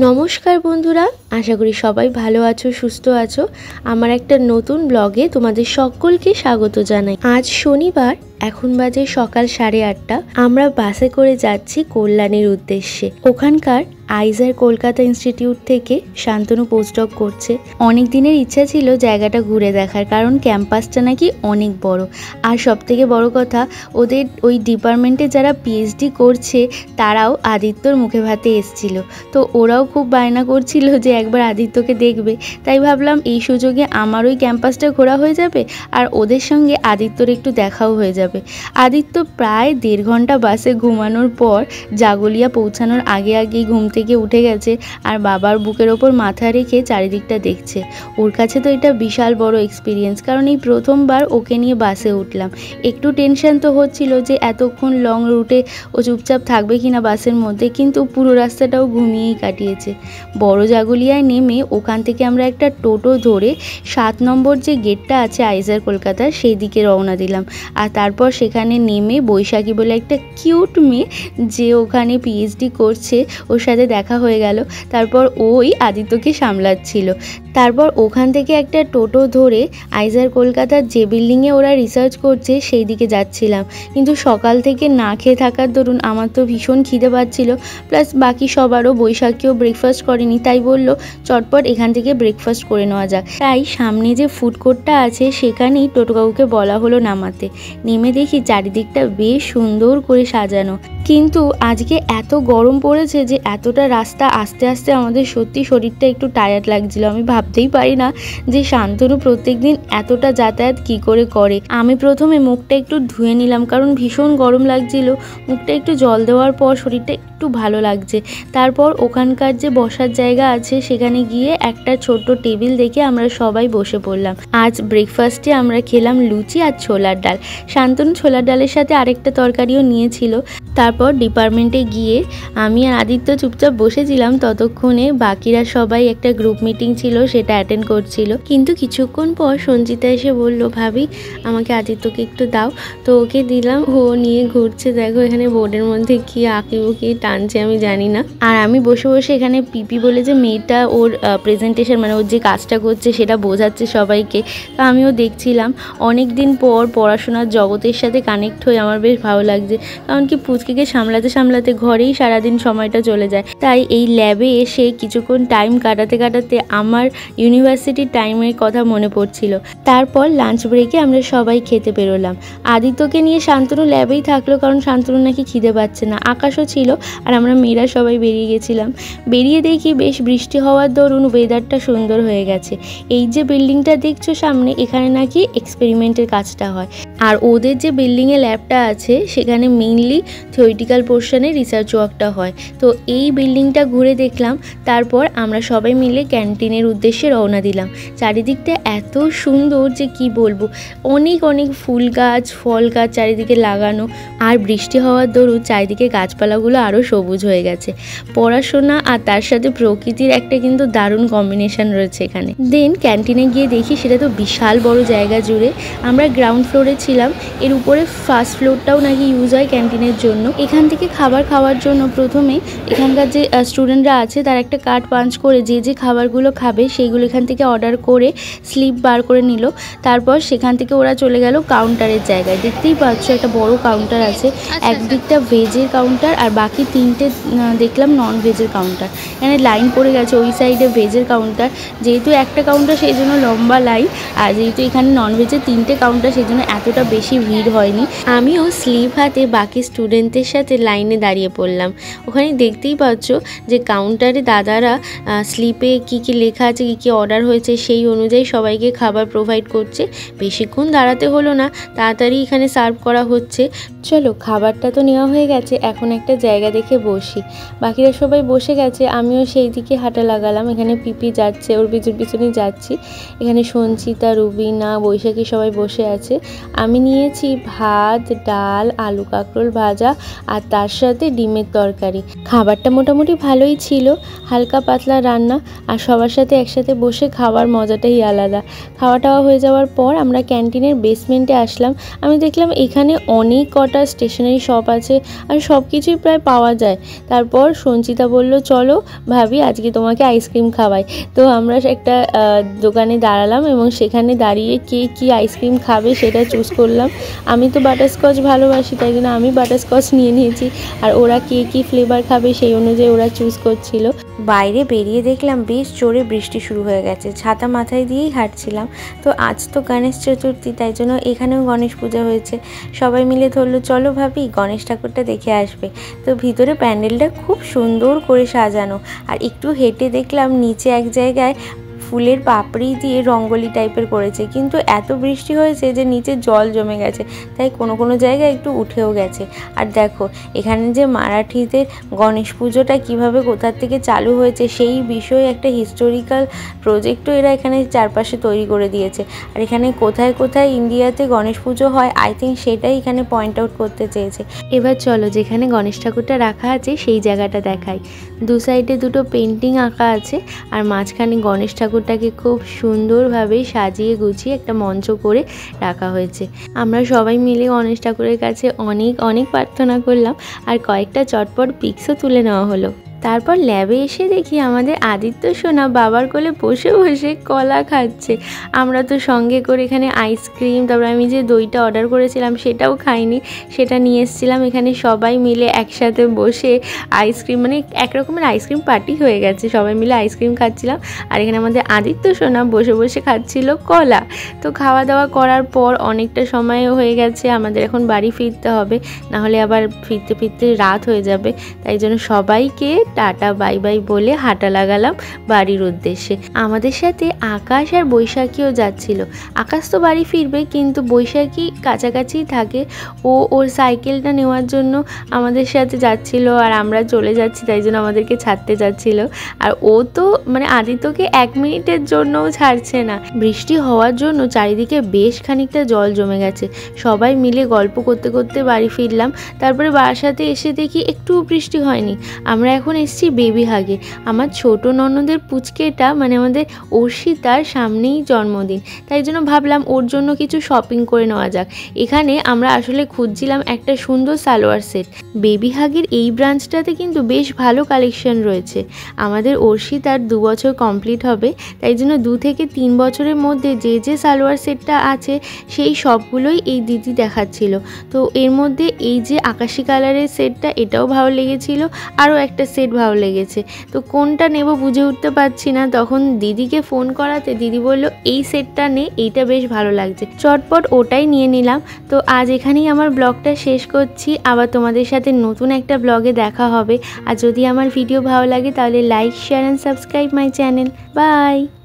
নমস্কার বন্ধুরা, আশা করি সবাই ভালো আছো, সুস্থ আছো। আমার একটা নতুন ব্লগে তোমাদের সকলকে স্বাগত জানাই। আজ শনিবার, এখন বাজে সকাল 8:30। আমরা বাসে করে যাচ্ছি কল্যাণীর উদ্দেশ্যে। ওখানকার আইজার কলকাতা ইনস্টিটিউট থেকে শান্তনু পোস্টডক করছে। অনেক দিনের ইচ্ছা ছিল জায়গাটা ঘুরে দেখার, কারণ ক্যাম্পাসটা নাকি অনেক বড়। আর সবথেকে বড় কথা, ওদের ওই ডিপার্টমেন্টে যারা পিএইচডি করছে তারাও আদিত্যর মুখে ভাতে এসছিল। তো ওরাও খুব বায়না করছিল যে একবার আদিত্যকে দেখবে। তাই ভাবলাম এই সুযোগে আমার ওই ক্যাম্পাসটা ঘোরা হয়ে যাবে, আর ওদের সঙ্গে আদিত্যর একটু দেখাও হয়ে যাবে। আদিত্য প্রায় 1.5 ঘন্টা বাসে ঘুমানোর পর জাগলিয়া পৌঁছানোর আগেই ঘুম থেকে উঠে গেছে, আর বাবার বুকের ওপর মাথা রেখে চারিদিকটা দেখছে। ওর কাছে তো এটা বিশাল বড় এক্সপিরিয়েন্স, কারণ এই প্রথমবার ওকে নিয়ে বাসে উঠলাম। একটু টেনশন তো হচ্ছিল যে এতক্ষণ লং রুটে ও চুপচাপ থাকবে কিনা বাসের মধ্যে, কিন্তু পুরো রাস্তাটাও ঘুমিয়েই কাটিয়েছে। বড় জাগলিয়ায় নেমে ওখান থেকে আমরা একটা টোটো ধরে 7 নম্বর যে গেটটা আছে আইজার কলকাতার, সেই দিকে রওনা দিলাম। আর তারপর সেখানে নেমে বৈশাখী বলে একটা কিউট মেয়ে যে ওখানে পিএইচডি করছে, ওর সাথে দেখা হয়ে গেল। তারপর ওই আদিত্যকে সামলাচ্ছিল। তারপর ওখান থেকে একটা টোটো ধরে আইজার কলকাতার যে বিল্ডিংয়ে ওরা রিসার্চ করছে সেই দিকে যাচ্ছিলাম। কিন্তু সকাল থেকে না খেয়ে থাকার দরুন আমার তো ভীষণ খিদে পাচ্ছিল, প্লাস বাকি সবারও। বৈশাখীও ব্রেকফাস্ট করেনি, তাই বলল চটপট এখান থেকে ব্রেকফাস্ট করে নেওয়া যাক। তাই সামনে যে ফুড কোর্টটা আছে সেখানেই টোটোকাকুকে বলা হলো নামাতে। নেমে দেখি চারিদিকটা বেশ সুন্দর করে সাজানো, কিন্তু আজকে এত গরম পড়েছে যে এতটা রাস্তা আস্তে আস্তে আমাদের সত্যি শরীরটা একটু টায়ার্ড লাগছিল। আমি ভাবতেই পারি না যে শান্তনু প্রত্যেকদিন এতটা যাতায়াত কি করে। আমি প্রথমে মুখটা একটু ধুয়ে নিলাম, কারণ ভীষণ গরম লাগছিল। মুখটা একটু জল দেওয়ার পর শরীরটা একটু ভালো লাগছে। তারপর ওখানকার যে বসার জায়গা আছে সেখানে গিয়ে একটা ছোট্ট টেবিল দেখে আমরা সবাই বসে পড়লাম। আজ ব্রেকফাস্টে আমরা খেলাম লুচি আর ছোলার ডাল। শান্তনু ছোলার ডালের সাথে আরেকটা তরকারিও নিয়েছিল। তারপর ডিপার্টমেন্টে গিয়ে আমি আর আদিত্য চুপচাপ বসেছিলাম। ততক্ষণে বাকিরা সবাই একটা গ্রুপ মিটিং ছিল, সেটা অ্যাটেন্ড করছিল। কিন্তু কিছুক্ষণ পর সঞ্চিতা এসে বলল, ভাবি আমাকে আদিত্যকে একটু দাও। তো ওকে দিলাম। ও নিয়ে ঘুরছে, দেখো এখানে বোর্ডের মধ্যে কি আঁকিবুকি টানছে আমি জানি না। আর আমি বসে বসে এখানে পিপি বলে যে মেয়েটা ওর প্রেজেন্টেশন, মানে ওর যে কাজটা করছে সেটা বোঝাচ্ছে সবাইকে। তো আমিও দেখছিলাম। অনেক দিন পর পড়াশোনার জগতের সাথে কানেক্ট হয়ে আমার বেশ ভালো লাগছে, কারণ কি পুচকিকে সামলাতে ঘরেই সারাদিন সময়টা চলে যায়। তাই এই ল্যাবে এসে কিছুক্ষণ টাইম কাটাতে আমার ইউনিভার্সিটির টাইমের কথা মনে পড়ছিল। তারপর লাঞ্চ ব্রেকে আমরা সবাই খেতে বেরোলাম। আদিত্যকে নিয়ে শান্তনু ল্যাবেই থাকলো, কারণ শান্তনু নাকি খিদে পাচ্ছে না। আকাশও ছিল, আর আমরা মেয়েরা সবাই বেরিয়ে গেছিলাম। বেরিয়ে দেখি বেশ বৃষ্টি হওয়ার দরুন ওয়েদারটা সুন্দর হয়ে গেছে। এই যে বিল্ডিংটা দেখছো সামনে, এখানে নাকি এক্সপেরিমেন্টের কাজটা হয়। আর ওদের যে বিল্ডিংয়ে ল্যাবটা আছে সেখানে মেইনলি থিওরিটিক্যাল পোর্শনে রিসার্চ ওয়ার্কটা হয়। তো এই বিল্ডিংটা ঘুরে দেখলাম। তারপর আমরা সবাই মিলে ক্যান্টিনের উদ্দেশ্যে রওনা দিলাম। চারিদিকটা এত সুন্দর যে কি বলবো, অনেক ফুল গাছ, ফল গাছ চারিদিকে লাগানো। আর বৃষ্টি হওয়ার দরুন চারিদিকে গাছপালাগুলো আরও সবুজ হয়ে গেছে। পড়াশোনা আর তার সাথে প্রকৃতির একটা কিন্তু দারুণ কম্বিনেশন রয়েছে এখানে। দেন ক্যান্টিনে গিয়ে দেখি সেটা তো বিশাল বড় জায়গা জুড়ে। আমরা গ্রাউন্ড ফ্লোরে ছিলাম, এর উপরে ফার্স্ট ফ্লোরটাও নাকি ইউজ হয় ক্যান্টিনের জন্য। এখান থেকে খাবার খাওয়ার জন্য প্রথমে এখানকার যে স্টুডেন্টরা আছে তার একটা কার্ড পাঞ্চ করে যে খাবারগুলো খাবে সেইগুলো এখান থেকে অর্ডার করে স্লিপ বার করে নিল। তারপর সেখান থেকে ওরা চলে গেল কাউন্টারের জায়গায়। দেখতেই পাচ্ছ একটা বড় কাউন্টার আছে, একদিকটা ভেজের কাউন্টার আর বাকি 3টে দেখলাম নন ভেজের কাউন্টার। এখানে লাইন পড়ে গেছে, ওই সাইডে ভেজের কাউন্টার। যেহেতু একটা কাউন্টার সেই জন্য লম্বা লাইন, আর যেহেতু এখানে নন ভেজের 3টে কাউন্টার সেই জন্য এতটা বেশি ভিড় হয়নি। আমিও স্লিপ হাতে বাকি স্টুডেন্টদের সাথে লাইনে দাঁড়িয়ে পড়লাম। ওখানে দেখতেই পাচ্ছ যে কাউন্টারে দাদারা স্লিপে কি লেখা আছে, কি অর্ডার হয়েছে সেই অনুযায়ী সবাইকে খাবার প্রোভাইড করছে। বেশিক্ষণ দাঁড়াতে হলো না, তাড়াতাড়ি এখানে সার্ভ করা হচ্ছে। চলো খাবারটা তো নেওয়া হয়ে গেছে, এখন একটা জায়গা দেখে বসি। বাকিরা সবাই বসে গেছে, আমিও সেই দিকে হাঁটা লাগালাম। এখানে পিপি যাচ্ছে, ওর পিছনেই যাচ্ছি। এখানে সঞ্চিতা, রুবিনা, বৈশাখী সবাই বসে আছে। আমি নিয়েছি ভাত, ডাল, আলু কাঁকরোল ভাজা আর তার সাথে ডিমের তরকারি। খাবারটা মোটামুটি ভালোই ছিল, হালকা পাতলা রান্না, আর সবার সাথে একসাথে বসে খাওয়ার মজাটাই আলাদা। খাওয়া টাওয়া হয়ে যাওয়ার পর আমরা ক্যান্টিনের বেসমেন্টে আসলাম। আমি দেখলাম এখানে অনেক কটা স্টেশনারি শপ আছে আর সব কিছুই প্রায় পাওয়া যায়। তারপর সঞ্চিতা বলল, চলো ভাবি আজকে তোমাকে আইসক্রিম খাওয়াই। তো আমরা একটা দোকানে দাঁড়ালাম এবং সেখানে দাঁড়িয়ে কে কী আইসক্রিম খাবে সেটা চুজ করলাম। আমি তো বাটারস্কচ ভালোবাসি, তাই জন্য আমি বাটারস্কচ নিয়ে নিয়েছি, আর ওরা কে কী ফ্লেভার খাবে সেই অনুযায়ী ওরা চুজ করছিল। বাইরে বেরিয়ে দেখলাম বেশ জোরে বৃষ্টি শুরু হয়ে গেছে, ছাতা মাথায় দিয়েই হাঁটছিলাম। তো আজ তো গণেশ চতুর্থী, তাই জন্য এখানেও গণেশ পূজা হয়েছে। সবাই মিলে ধরলো চলো ভাবি গণেশ ঠাকুরটা দেখে আসবে। তো ভিতরে প্যান্ডেলটা খুব সুন্দর করে সাজানো, আর একটু হেঁটে দেখলাম নিচে এক জায়গায় ফুলের পাপড়ি দিয়ে রঙ্গোলি টাইপের করেছে, কিন্তু এত বৃষ্টি হয়েছে যে নিচে জল জমে গেছে, তাই কোনো কোনো জায়গায় একটু উঠেও গেছে। আর দেখো এখানে যে মারাঠিদের গণেশ পুজোটা কিভাবে কোথার থেকে চালু হয়েছে সেই বিষয়ে একটা হিস্টোরিক্যাল প্রজেক্টও এরা এখানে চারপাশে তৈরি করে দিয়েছে। আর এখানে কোথায় কোথায় ইন্ডিয়াতে গণেশ পুজো হয় আই থিঙ্ক সেটাই এখানে পয়েন্ট আউট করতে চেয়েছে। এবার চলো যেখানে গণেশ ঠাকুরটা রাখা আছে সেই জায়গাটা দেখাই। দু সাইডে দুটো পেন্টিং আঁকা আছে, আর মাঝখানে গণেশ ঠাকুরটাকে খুব সুন্দরভাবে সাজিয়ে গুছিয়ে একটা মঞ্চ করে রাখা হয়েছে। আমরা সবাই মিলে গণেশ ঠাকুরের কাছে অনেক অনেক প্রার্থনা করলাম, আর কয়েকটা চটপট পিক্সও তুলে নেওয়া হলো। তারপর ল্যাবে এসে দেখি আমাদের আদিত্য সোনা বাবার কোলে বসে বসে কলা খাচ্ছে। আমরা তো সঙ্গে করে এখানে আইসক্রিম, তারপর আমি যে দইটা অর্ডার করেছিলাম সেটাও খাইনি, সেটা নিয়ে এসেছিলাম। এখানে সবাই মিলে একসাথে বসে আইসক্রিম, মানে এক রকমের আইসক্রিম পার্টি হয়ে গেছে, সবাই মিলে আইসক্রিম খাচ্ছিলাম। আর এখানে আমাদের আদিত্য সোনা বসে বসে খাচ্ছিল কলা। তো খাওয়া দাওয়া করার পর অনেকটা সময়ও হয়ে গেছে, আমাদের এখন বাড়ি ফিরতে হবে, নাহলে আবার ফিরতে ফিরতে রাত হয়ে যাবে। তাই জন্য সবাইকে টাটা বাই বাই বলে হাঁটা লাগালাম বাড়ির উদ্দেশ্যে। আমাদের সাথে আকাশ আর বৈশাখীও যাচ্ছিল। আকাশ তো বাড়ি ফিরবে, কিন্তু বৈশাখী কাছাকাছি থাকে, ও ওর সাইকেলটা নেওয়ার জন্য আমাদের সাথে যাচ্ছিল, আর আমরা চলে যাচ্ছি তাই জন্য আমাদেরকে ছাড়তে যাচ্ছিল। আর ও তো মানে আদিত্যকে 1 মিনিটের জন্যও ছাড়ছে না। বৃষ্টি হওয়ার জন্য চারিদিকে বেশ খানিকটা জল জমে গেছে। সবাই মিলে গল্প করতে করতে বাড়ি ফিরলাম। তারপরে বাসাতে এসে দেখি একটু বৃষ্টি হয়নি। আমরা এখন এসেছি বেবি হাগে। আমার ছোট ননদের পুচকেটা মানে আমাদের অর্ষিতার সামনেই জন্মদিন, তাই জন্য ভাবলাম ওর জন্য কিছু শপিং করে নেওয়া যাক। এখানে আমরা আসলে খুঁজছিলাম একটা সুন্দর সালোয়ার সেট। বেবি হাগের এই ব্রাঞ্চটাতে কিন্তু বেশ ভালো কালেকশন রয়েছে। আমাদের অর্ষিতার 2 বছর কমপ্লিট হবে, তাই জন্য 2 থেকে 3 বছরের মধ্যে যে যে সালোয়ার সেটটা আছে সেই সবগুলোই এই দিদি দেখাচ্ছিল। তো এর মধ্যে এই যে আকাশি কালারের সেটটা এটাও ভালো লেগেছিল, আরও একটা সেট ভালো লেগেছে। তো কোনটা নেব বুঝে উঠতে পারছি না, তখন দিদিকে ফোন করাতে দিদি বলল এই সেটটা নে, এইটা বেশ ভালো লাগছে, চটপট ওটাই নিয়ে নিলাম। তো আজ এখানেই আমার ব্লগটা শেষ করছি, আবার তোমাদের সাথে নতুন একটা ব্লগে দেখা হবে। আর যদি আমার ভিডিও ভালো লাগে তাহলে like, share and subscribe my channel. By.